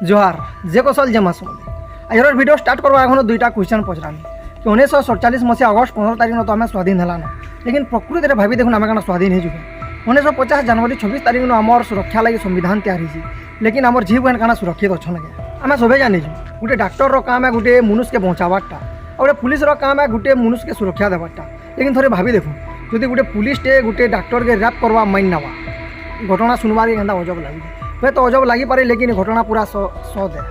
जोहार जे कौशल जमा समझे आज वीडियो स्टार्ट करवा एखो दुईटा क्वेश्चन पचरानी कि 1947 मसीहा अगस्ट 15 तारीख तो आम स्वाधीन है लेकिन प्रकृति में भावी देखुन आम क्या स्वाधीन हो 1950 जनवरी 26 तारीख आम सुरक्षा लगी संविधान तैयारी लेकिन आम झी बहन क्या सुरक्षित अच्छा आम सब जानी गोटे डाक्तर काम है गोटे मनुष्य के बचावाटा और गोटे पुलिस काम है गोटे मनुष्य के सुरक्षा देवाटा लेकिन थे भावी देखो जदि गोटे पुलिस गोटे डाक्तर के रैप करवा माइन नवा घटना सुनवार के अजब लगे वे तो अजब लगी पारे लेकिन घटना पूरा सद है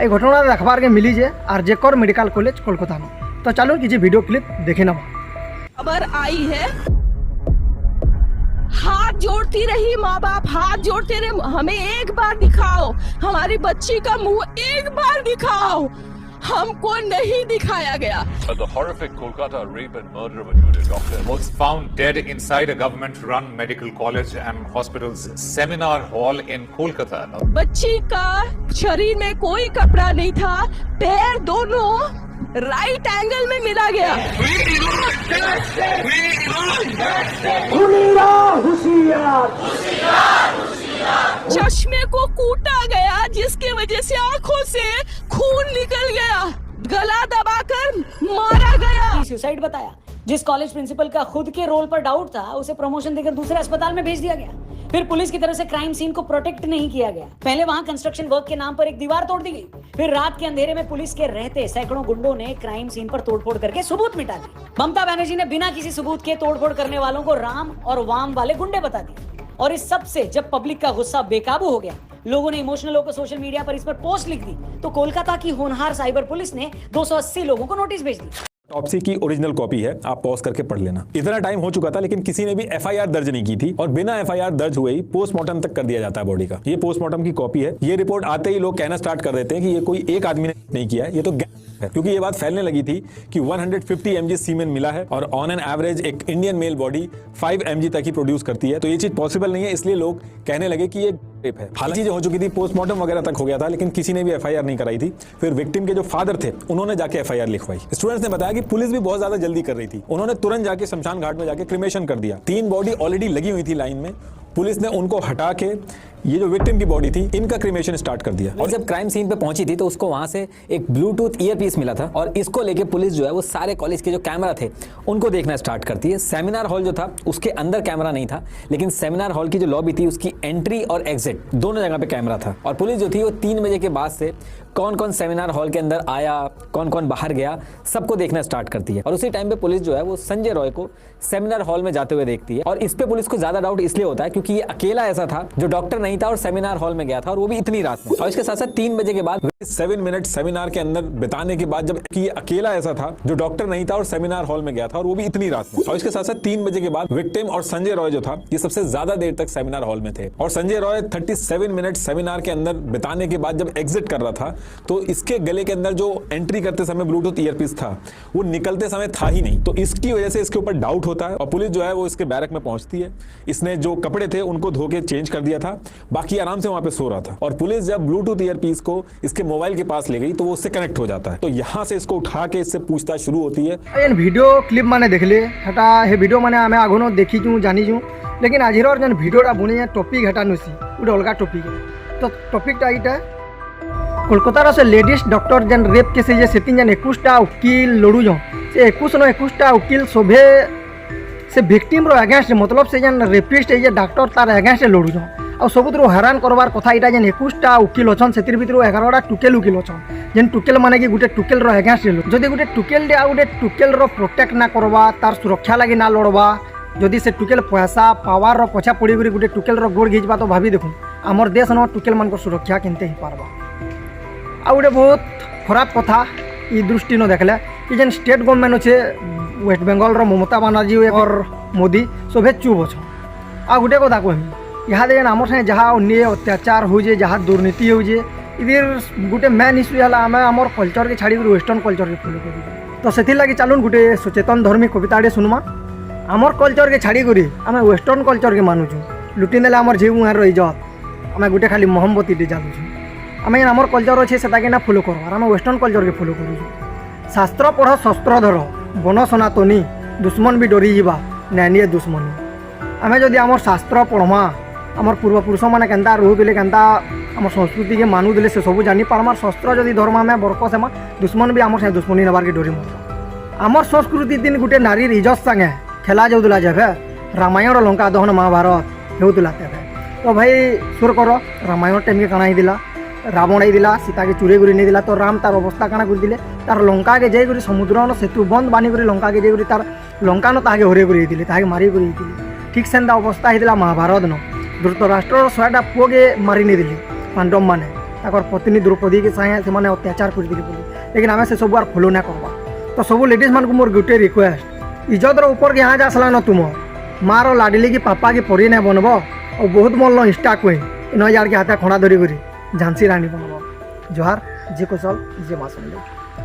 ये घटना देखबार के मिली जे आरजेकर मेडिकल कॉलेज कोलकाता में। तो चलो किसी वीडियो क्लिप देखे ना। खबर आई है, हाथ जोड़ती रही माँ बाप, हाथ जोड़ते रहे, हमें एक बार दिखाओ, हमारी बच्ची का मुंह एक बार दिखाओ, हमको नहीं दिखाया गया। The horrific Kolkata rape and murder of a junior doctor was found dead inside a government-run medical college and hospital's seminar hall in Kolkata. बच्ची का शरीर में कोई कपड़ा नहीं था, पैर दोनों राइट एंगल में मिला गया। चश्मे को कूटा गया जिसकी वजह से आंखों से खून निकल गया, गला दबाकर मारा गया। सुसाइड बताया। जिस कॉलेज प्रिंसिपल का खुद के रोल पर डाउट था उसे प्रमोशन देकर दूसरे अस्पताल में भेज दिया गया। फिर पुलिस की तरफ से क्राइम सीन को प्रोटेक्ट नहीं किया गया। पहले वहां कंस्ट्रक्शन वर्क के नाम पर एक दीवार तोड़ दी गई। फिर रात के अंधेरे में पुलिस के रहते सैकड़ों गुंडों ने क्राइम सीन पर तोड़फोड़ करके सबूत मिटा दी। ममता बनर्जी ने बिना किसी सबूत के तोड़फोड़ करने वालों को राम और वाम वाले गुंडे बता दिए। और इस सब से जब पब्लिक का गुस्सा बेकाबू हो गया, लोगों ने इमोशनल होकर सोशल मीडिया पर इस पर पोस्ट लिख दी, तो कोलकाता की होनहार साइबर पुलिस ने 280 लोगों को नोटिस भेज दी। ऑटोप्सी की ओरिजिनल कॉपी है, आप पॉज करके पढ़ लेना। इतना टाइम हो चुका था लेकिन किसी ने भी एफआईआर दर्ज नहीं की थी और बिना एफआईआर दर्ज हुए ही पोस्टमार्टम तक कर दिया जाता है बॉडी का। ये पोस्टमार्टम की कॉपी है। ये रिपोर्ट आते ही लोग कहना स्टार्ट कर देते हैं कि ये कोई एक आदमी ने नहीं किया है, ये तो है। क्योंकि ये बात फैलने लगी थी कि 150 mg सीमेन मिला है और ऑन एन एवरेज एक इंडियन मेल बॉडी 5 mg तक ही प्रोड्यूस करती है, तो ये चीज पॉसिबल नहीं है। इसलिए लोग कहने लगे कि ये रेप है। हालांकि चीजें हो चुकी थी, पोस्टमार्टम वगैरह तक हो गया था, लेकिन किसी ने भी एफआईआर नहीं कराई थी। फिर विक्टिम के जो फादर थे उन्होंने जाके एफआईआर लिखवाई। स्टूडेंट्स ने बताया कि पुलिस भी बहुत ज्यादा जल्दी कर रही थी, उन्होंने तुरंत जाके शमशान घाट में जाके क्रिमेशन कर दिया। 3 बॉडी ऑलरेडी लगी हुई थी लाइन में, पुलिस ने उनको हटा के ये जो विक्टिम की बॉडी थी इनका क्रिमेशन स्टार्ट कर दिया। और जब क्राइम सीन पे पहुंची थी तो उसको वहां से एक ब्लूटूथ ईयरपीस मिला था और इसको लेके पुलिस जो है वो सारे कॉलेज के जो कैमरा थे उनको देखना स्टार्ट करती है। सेमिनार हॉल जो था उसके अंदर कैमरा नहीं था, लेकिन सेमिनार हॉल की जो लॉबी थी उसकी एंट्री और एग्जिट दोनों जगह पे कैमरा था। और पुलिस जो थी वो 3 बजे के बाद से कौन कौन सेमिनार हॉल के अंदर आया, कौन कौन बाहर गया, सबको देखना स्टार्ट करती है। और उसी टाइम पे पुलिस जो है वो संजय रॉय को सेमिनार हॉल में जाते हुए देखती है। और इस पे पुलिस को ज्यादा डाउट इसलिए होता है क्योंकि ये अकेला ऐसा था जो डॉक्टर नहीं था और सेमिनार हॉल में गया था, और वो भी इतनी रात में। और इसके साथ साथ 3 बजे के बाद 7 मिनट सेमिनार के अंदर बिताने के बाद जब ये अकेला ऐसा था जो डॉक्टर नहीं था और सेमिनार हॉल में गया था, और वो भी इतनी रात में। और इसके साथ साथ 3 बजे के बाद विक्टिम और संजय रॉय जो था ये सबसे ज्यादा देर तक सेमिनार हॉल में थे। और संजय रॉय 37 मिनट सेमिनार के अंदर बिताने के बाद जब एग्जिट कर रहा था तो इसके गले के अंदर जो एंट्री करते समय ब्लूटूथ ईयरपीस था वो निकलते समय था ही नहीं। तो इसकी वजह से इसके ऊपर डाउट होता है और पुलिस जो है वो इसके बैरक में पहुंचती है। इसने जो कपड़े थे उनको धो के चेंज कर दिया था, बाकी आराम से वहां पे सो रहा था। और पुलिस जब ब्लूटूथ ईयरपीस को इसके मोबाइल के पास ले गई तो वो उससे कनेक्ट हो जाता है। तो यहाँ से इसको उठा के इससे पूछताछ शुरू होती है। वीडियो क्लिप मैंने देख ले हटा हे वीडियो मैंने आम आगुन देखी जानी लेकिन आज जेन भिडियोटा बुने टॉपिक हेटा नुसी गोटे अलग टॉपिक है। तो टॉपिकटा यहाँ कोलकातार से लेडीज डॉक्टर जेन रेप केस से 21टा वकिल लड़ुज से 21टा वकिल सभे से विक्टिम रो अगेंस्ट मतलब से जेन रेपिस्ट है डॉक्टर तार अगेंस्ट लड़ुज और सबुत हैरान करवार कथा यहाँ जेन 21टा वकिल अच्छन से 11टा टुकेल वकिल अच्छन जेन टुकेल माने कि गोटे टुकेल रो अगेंस्ट जदि गोटे टुकेल आ गोटे टुकेल रो प्रोटेक्ट ना करवा तार सुरक्षा लगी ना लड़वा जदि से टुकेल पैसा पावर रो पछा पड़ी गोटे टुकेल रो गोड़ घिचवा तो भाभी देखूँ आमर देश न टुकेल मान सुरक्षा केनते ही पारबा। आ गोटे बहुत खराब कथा ये दृष्टि न देखले कि जेन स्टेट गवर्नमेंट अच्छे वेस्ट बेंगल रो ममता बनर्जी और मोदी सभे चुप अच्छे। आ गोटे कथा कहमी यहाँ जेन आम सागे जहाँ अन्याय अत्याचार हो जहाँ दुर्नीति हो इधर गोटे मेन इश्यू है आम आम कल्चर के छाड़ी वेस्टर्न कल्चर के फॉलो कर। तो से लगी चलुन गोटे सचेतन धर्मी कविताटे सुनमा आमर कल्चर के छाड़ी करी आम वेस्टर्न कल्चर के मानुचु लुटी नेले आमर झील मुहार इज्जत आम गोटे खाली मोहम्मती जालुचु आम आमर कल्चर अच्छे से ना फॉलो कर आम वेस्टर्न कल्चर के फॉलो करूँ। शास्त्र पढ़ शस्त्र धर बन सनातनी दुश्मन भी डरी जावा न्याय दुश्मनी। आम जदि आमर शास्त्र पढ़मा आमर पूर्वपुरुष मैंने केन्ता रोहुले केन्ता आम संस्कृति के मानुले से सब जानी पार्मार शस्त्र जदि धर्म आम बरकस हेमा दुश्मन भी आम साथ दुश्मनी नबार के डरी मर आमर संस्कृति दिन गोटे नारी इज्जत सांगे खेला जाऊला जब रामायण लंका दहन महाभारत होता तेरे तो भाई सुर कर रामायण टाइम के काना दिला रावण आईला सीता के चुरे गुरी नहीं तो राम तार अवस्था काना कर तार लंका के जाइए समुद्र सेतु बंद बानी कर लंका के जाइए तार लंका न ताके हरे कर मारी कर ठीक सेंता अवस्था होता महाभारत न धृतराष्ट्र 100टा पुओ के मारी नहीं दिले पांडव मैंने पत्नी द्रौपदी के साए से अत्याचार कर लेकिन आम से सब आर फॉलो ना करवा तो सब लेडीज मान को मोर गोटे रिक्वेस्ट इज्जत ऊपर के यहाँ जासला न तुम मार लाडिली की पापा की परी नहीं बनब और बहुत मन इंस्टा क्वीन इन हजार के हाथ खड़ा धरी झांसी रानी बनब जोहार जे कौशल जे माँ